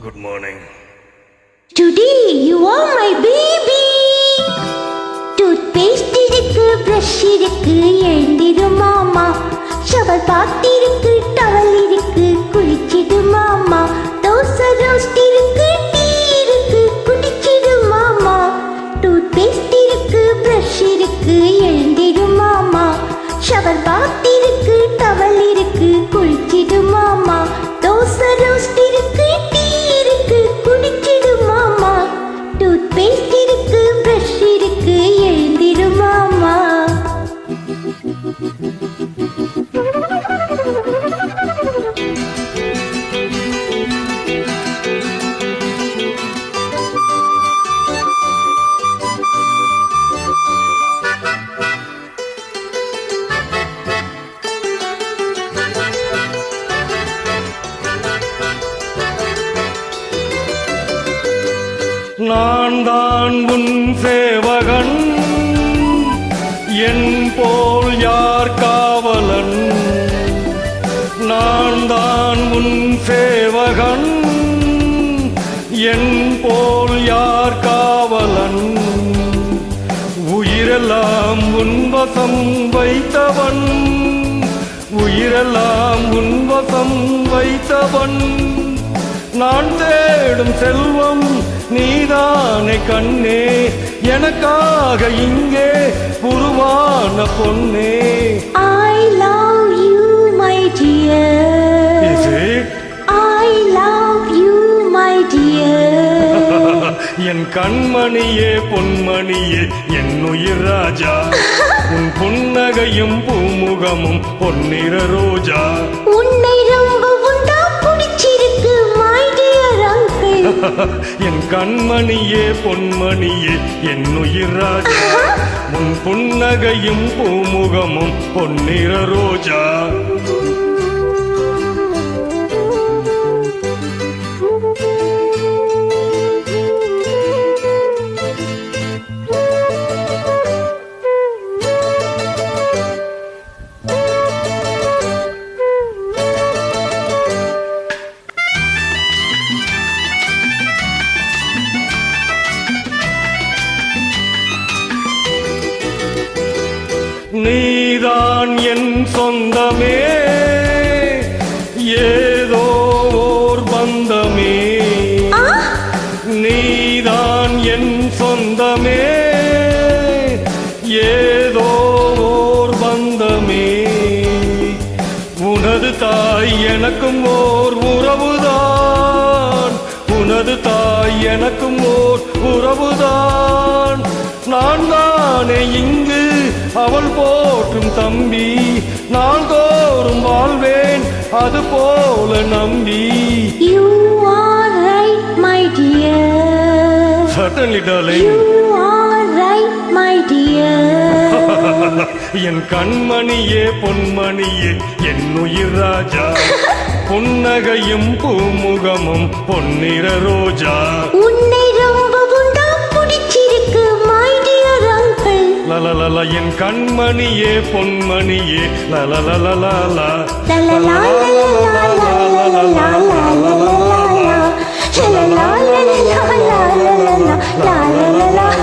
Good morning. Today you are my baby. Toothpaste இருக்கு, brush இருக்கு, எழுந்திரு மாமா. ஷவர் பாத் இருக்கு, டவல் இருக்கு, குளிச்சிடு மாமா. தோசை ரோஸ்ட் இருக்கு, டீ இருக்கு, குடிச்சிடு மாமா. Toothpaste இருக்கு, brush இருக்கு, எழுந்திரு மாமா. ஷவர் பாத் இருக்கு, டவல் இருக்கு, குளிச்சிடு மாமா. தோசை ரோஸ்ட் இருக்கு, டீ இருக்கு, குடிச்சிடு மாமா. டூத்பேஸ்ட் இருக்கு, பிரஷ் இருக்கு, எழுந்திரு மாமா. நான் தான் உன் சேவகன், என் போல் யார் காவலன். நான் தான் உன் சேவகன், என் போல் யார் காவலன். உயிரெல்லாம் உன் வசம் வைத்தவன், உயிரெல்லாம் உன் வசம் வைத்தவன். நான் தேடும் செல்வம் நீதானே கண்ணே, எனக்காக இங்கே உருவான பொன்னே. I love you my dear. Is it? I love you my dear. என் கண்மணியே பொன்மணியே என் உயிர் ராஜா, உன் புன்னகையும் பூமுகமும் பொன்னிற ரோஜா. உன்னை ரொம்ப உண்டா பிடிச்சிருக்கு my dear uncle. என் கண்மணியே பொன்மணியே என் உயிர் ராஜா, உன் புன்னகையும் பூமுகமும் பொன்னிற ரோஜா. நீதான் என் சொந்தமே, ஏதோ ஓர் பந்தமே. நீதான் என் சொந்தமே, ஏதோ ஓர் பந்தமே. உனது தாய் எனக்கும் ஓர் உறவுதான், உனது தாய் எனக்கும் ஓர் உறவுதான். நான் தானே இங்கு அவள் போற்றும் தம்பி, நாள்தோறும் வாழ்வேன் அது போல நம்பி. You are right my dear. Certainly darling. You are right my dear. என் கண்மணியே பொன்மணியே என் உயிர் ராஜா, புன்னகையும் பூமுகமும் பொன்னிற ரோஜா. உன்னை ரொம்ப உண்டா பிடிச்சிருக்கு my dear uncle. லலலல என் கண்மணியே பொன்மணியே லலலலலலா. La la la la la la la la la la la la la la la.